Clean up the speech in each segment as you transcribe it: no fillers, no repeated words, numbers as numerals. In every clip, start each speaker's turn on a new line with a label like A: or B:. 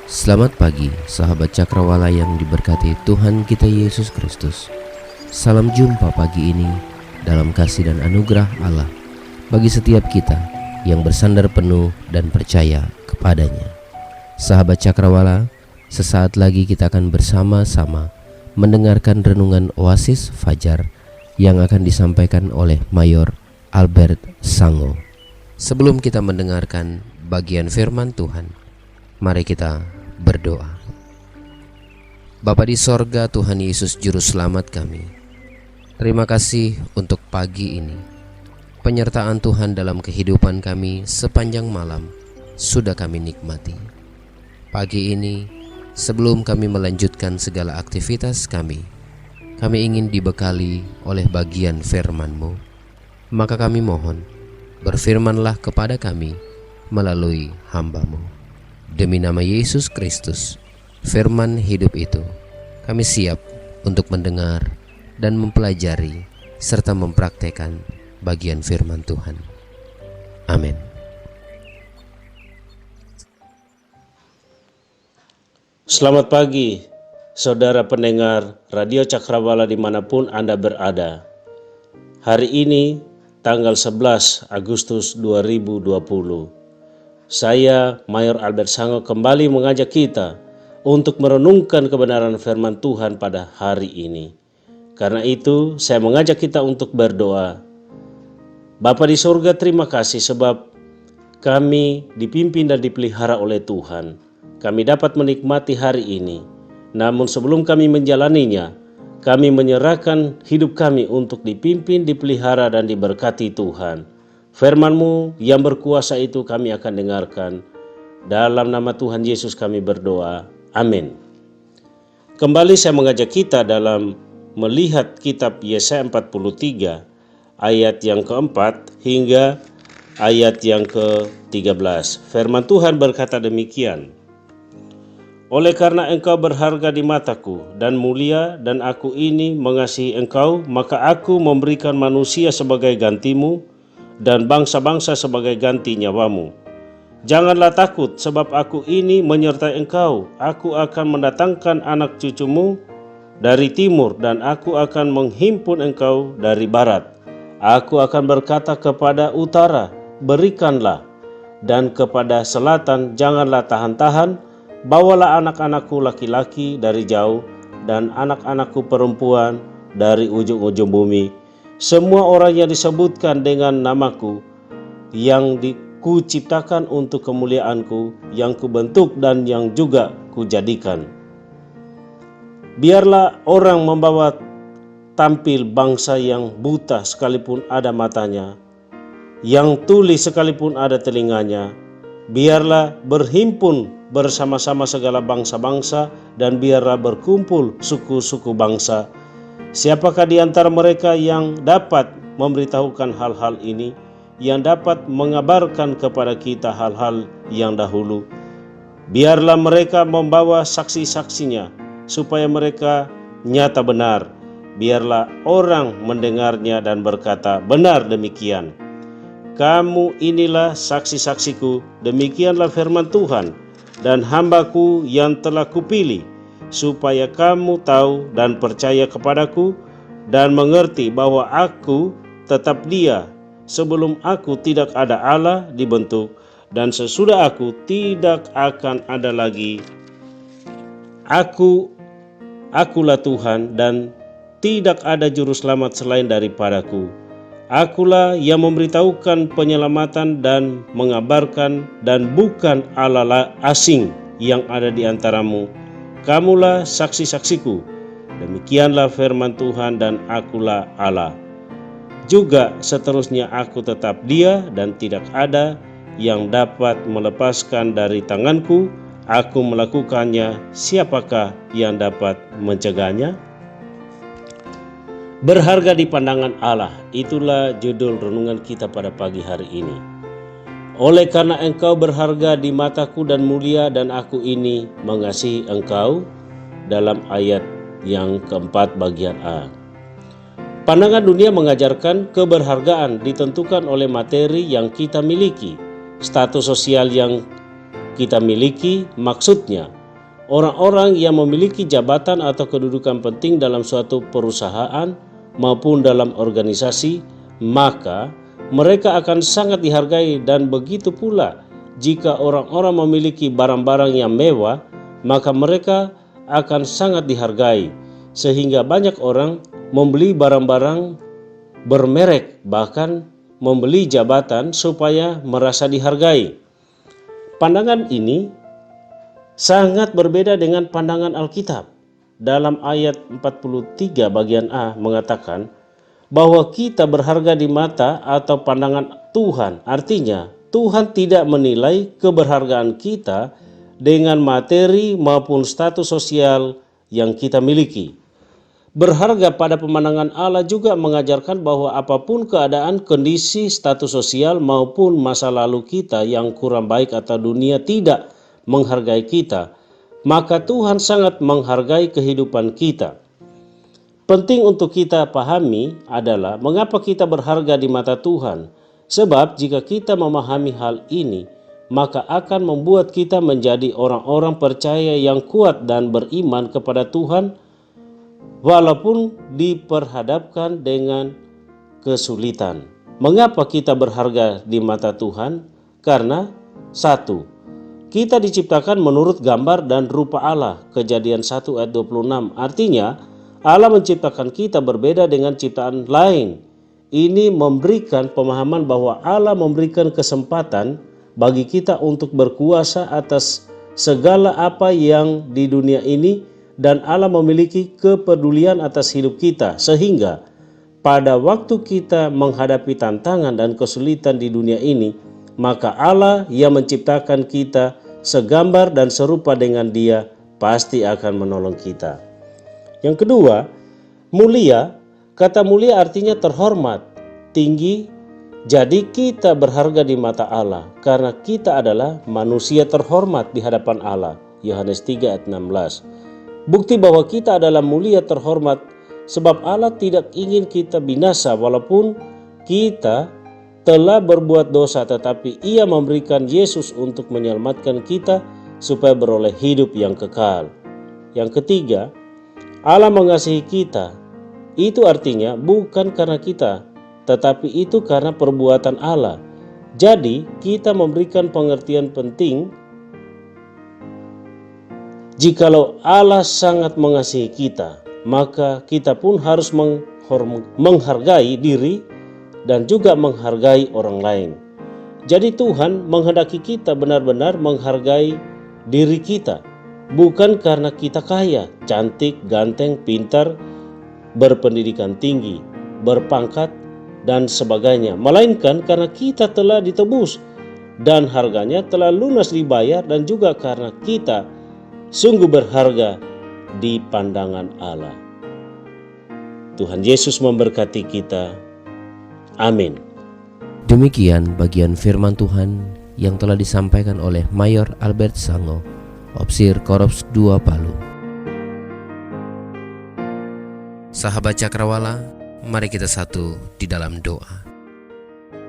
A: Selamat pagi, sahabat Cakrawala yang diberkati Tuhan kita Yesus Kristus. Salam jumpa pagi ini dalam kasih dan anugerah Allah bagi setiap kita yang bersandar penuh dan percaya kepadanya. Sahabat Cakrawala, sesaat lagi kita akan bersama-sama mendengarkan renungan Oasis Fajar yang akan disampaikan oleh Mayor Albert Sango. Sebelum kita mendengarkan bagian firman Tuhan, mari kita berdoa. Bapa di sorga, Tuhan Yesus Juru Selamat kami, terima kasih untuk pagi ini. Penyertaan Tuhan dalam kehidupan kami sepanjang malam sudah kami nikmati. Pagi ini, sebelum kami melanjutkan segala aktivitas kami ingin dibekali oleh bagian firman-Mu. Maka kami mohon, berfirmanlah kepada kami melalui hamba-Mu. Demi nama Yesus Kristus, firman hidup itu, kami siap untuk mendengar dan mempelajari serta mempraktekkan bagian firman Tuhan. Amin.
B: Selamat pagi, saudara pendengar Radio Cakrawala dimanapun Anda berada. Hari ini, tanggal 11 Agustus 2020. Saya, Mayor Albert Sango, kembali mengajak kita untuk merenungkan kebenaran firman Tuhan pada hari ini. Karena itu, saya mengajak kita untuk berdoa. Bapa di surga, terima kasih sebab kami dipimpin dan dipelihara oleh Tuhan. Kami dapat menikmati hari ini. Namun sebelum kami menjalaninya, kami menyerahkan hidup kami untuk dipimpin, dipelihara, dan diberkati Tuhan. Firman-Mu yang berkuasa itu kami akan dengarkan. Dalam nama Tuhan Yesus kami berdoa. Amin. Kembali saya mengajak kita dalam melihat kitab Yesaya 43 ayat yang keempat hingga ayat yang ke-13. Firman Tuhan berkata demikian. Oleh karena engkau berharga di mataku dan mulia dan aku ini mengasihi engkau, maka aku memberikan manusia sebagai gantimu dan bangsa-bangsa sebagai ganti nyawamu. Janganlah takut, sebab aku ini menyertai engkau. Aku akan mendatangkan anak cucumu dari timur, dan aku akan menghimpun engkau dari barat. Aku akan berkata kepada utara, berikanlah, dan kepada selatan, janganlah tahan-tahan. Bawalah anak-anakku laki-laki dari jauh, dan anak-anakku perempuan dari ujung-ujung bumi. Semua orang yang disebutkan dengan namaku, yang kuciptakan untuk kemuliaanku, yang kubentuk dan yang juga kujadikan. Biarlah orang membawa tampil bangsa yang buta sekalipun ada matanya, yang tuli sekalipun ada telinganya. Biarlah berhimpun bersama-sama segala bangsa-bangsa, dan biarlah berkumpul suku-suku bangsa. Siapakah di antara mereka yang dapat memberitahukan hal-hal ini, yang dapat mengabarkan kepada kita hal-hal yang dahulu? Biarlah mereka membawa saksi-saksinya, supaya mereka nyata benar. Biarlah orang mendengarnya dan berkata, benar demikian. Kamu inilah saksi-saksiku, demikianlah firman Tuhan, dan hambaku yang telah kupilih, supaya kamu tahu dan percaya kepadaku dan mengerti bahwa aku tetap Dia. Sebelum aku tidak ada Allah dibentuk, dan sesudah aku tidak akan ada lagi. Akulah Tuhan, dan tidak ada juru selamat selain daripadaku. Akulah yang memberitahukan penyelamatan dan mengabarkan, dan bukan Allah asing yang ada di antaramu. Kamulah saksi-saksiku, demikianlah firman Tuhan, dan akulah Allah. Juga seterusnya aku tetap Dia, dan tidak ada yang dapat melepaskan dari tanganku. Aku melakukannya, siapakah yang dapat mencegahnya? Berharga di pandangan Allah, itulah judul renungan kita pada pagi hari ini. Oleh karena engkau berharga di mataku dan mulia, dan aku ini mengasihi engkau, dalam ayat yang keempat bagian A. Pandangan dunia mengajarkan keberhargaan ditentukan oleh materi yang kita miliki, status sosial yang kita miliki, maksudnya orang-orang yang memiliki jabatan atau kedudukan penting dalam suatu perusahaan maupun dalam organisasi, maka mereka akan sangat dihargai. Dan begitu pula jika orang-orang memiliki barang-barang yang mewah, maka mereka akan sangat dihargai, sehingga banyak orang membeli barang-barang bermerek, bahkan membeli jabatan supaya merasa dihargai. Pandangan ini sangat berbeda dengan pandangan Alkitab. Dalam ayat 43 bagian A mengatakan bahwa kita berharga di mata atau pandangan Tuhan. Artinya Tuhan tidak menilai keberhargaan kita dengan materi maupun status sosial yang kita miliki. Berharga pada pemandangan Allah juga mengajarkan bahwa apapun keadaan, kondisi, status sosial maupun masa lalu kita yang kurang baik atau dunia tidak menghargai kita, maka Tuhan sangat menghargai kehidupan kita. Penting untuk kita pahami adalah mengapa kita berharga di mata Tuhan. Sebab jika kita memahami hal ini, maka akan membuat kita menjadi orang-orang percaya yang kuat dan beriman kepada Tuhan walaupun diperhadapkan dengan kesulitan. Mengapa kita berharga di mata Tuhan? Karena satu, kita diciptakan menurut gambar dan rupa Allah. Kejadian 1 ayat 26. Artinya Allah menciptakan kita berbeda dengan ciptaan lain. Ini memberikan pemahaman bahwa Allah memberikan kesempatan bagi kita untuk berkuasa atas segala apa yang di dunia ini, dan Allah memiliki kepedulian atas hidup kita, sehingga pada waktu kita menghadapi tantangan dan kesulitan di dunia ini, maka Allah yang menciptakan kita segambar dan serupa dengan Dia pasti akan menolong kita. Yang kedua, mulia. Kata mulia artinya terhormat, tinggi. Jadi kita berharga di mata Allah karena kita adalah manusia terhormat di hadapan Allah. Yohanes 3 ayat 16. Bukti bahwa kita adalah mulia terhormat sebab Allah tidak ingin kita binasa walaupun kita telah berbuat dosa, tetapi Ia memberikan Yesus untuk menyelamatkan kita supaya beroleh hidup yang kekal. Yang ketiga, Allah mengasihi kita. Itu artinya bukan karena kita, tetapi itu karena perbuatan Allah. Jadi kita memberikan pengertian penting. Jikalau Allah sangat mengasihi kita, maka kita pun harus menghargai diri dan juga menghargai orang lain. Jadi Tuhan menghendaki kita benar-benar menghargai diri kita, bukan karena kita kaya, cantik, ganteng, pintar, berpendidikan tinggi, berpangkat, dan sebagainya, melainkan karena kita telah ditebus dan harganya telah lunas dibayar, dan juga karena kita sungguh berharga di pandangan Allah. Tuhan Yesus memberkati kita. Amin.
A: Demikian bagian firman Tuhan yang telah disampaikan oleh Mayor Albert Sango, Opsir Korps 2 Palu. Sahabat Cakrawala, mari kita satu di dalam doa.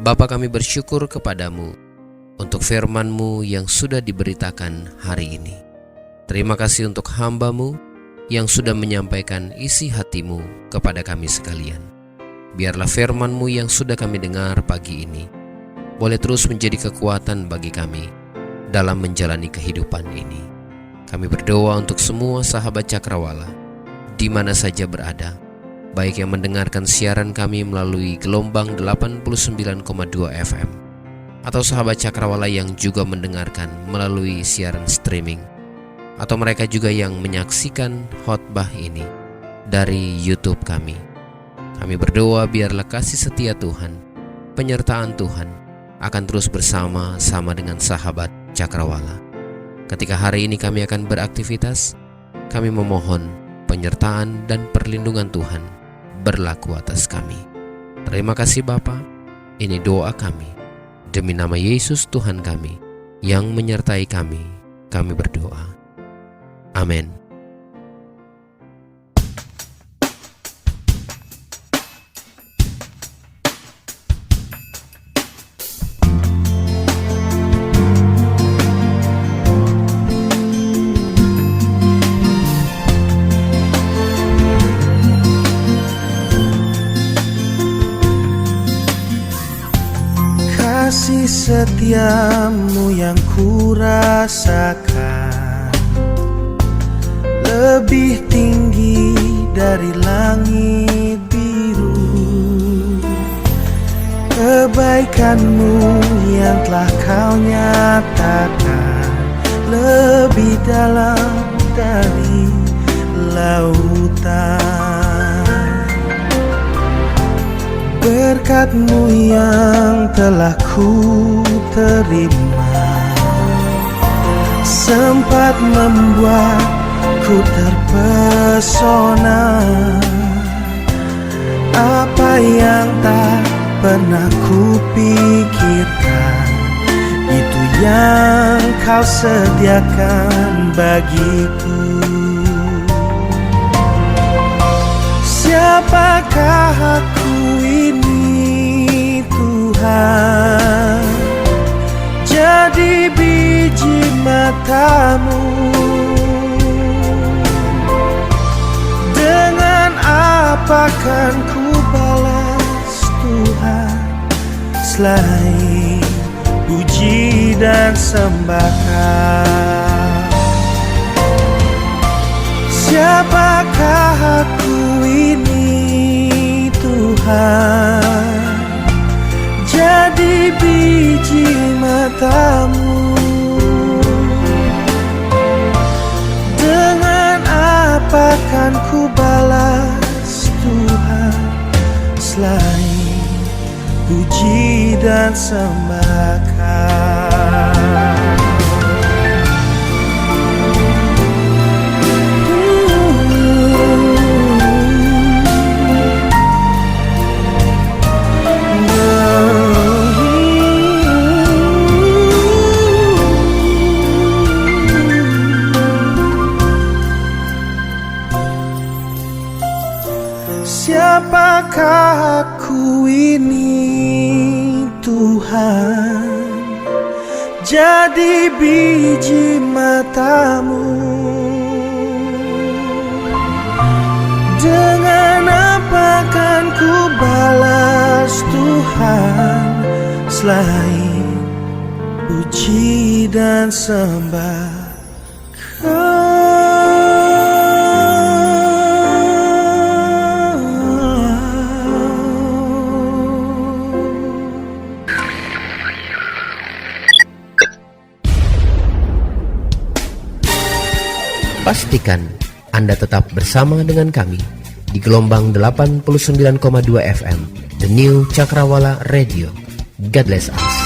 A: Bapa, kami bersyukur kepadamu untuk firman-Mu yang sudah diberitakan hari ini. Terima kasih untuk hamba-Mu yang sudah menyampaikan isi hati-Mu kepada kami sekalian. Biarlah firman-Mu yang sudah kami dengar pagi ini boleh terus menjadi kekuatan bagi kami dalam menjalani kehidupan ini. Kami berdoa untuk semua sahabat Cakrawala di mana saja berada, baik yang mendengarkan siaran kami melalui gelombang 89,2 FM atau sahabat Cakrawala yang juga mendengarkan melalui siaran streaming, atau mereka juga yang menyaksikan khotbah ini dari YouTube kami. Kami berdoa biarlah kasih setia Tuhan, penyertaan Tuhan akan terus bersama-sama dengan sahabat Cakrawala. Ketika hari ini kami akan beraktivitas, kami memohon penyertaan dan perlindungan Tuhan berlaku atas kami. Terima kasih Bapa. Ini doa kami demi nama Yesus Tuhan kami yang menyertai kami. Kami berdoa. Amin.
C: kasih setiamu yang kurasakan lebih tinggi dari langit biru. Kebaikanmu yang telah kau nyatakan lebih dalam dari lautan. Berkat-Mu yang telah ku terima sempat membuatku terpesona. Apa yang tak pernah ku pikirkan, itu yang kau sediakan bagiku. Siapakah aku ini Tuhan, jadi biji mata-Mu? Dengan apa kan ku balas Tuhan selain puji dan sembahkan? Siapakah aku ini Tuhan, jadi biji mata-Mu? Dengan apa kan ku balas Tuhan selain puji dan sembahkan? Siapakah aku ini Tuhan, jadi biji mata-Mu? Dengan apa kan ku balas Tuhan selain puji dan sembah?
A: Pastikan Anda tetap bersama dengan kami di gelombang 89,2 FM, The New Cakrawala Radio. God bless us.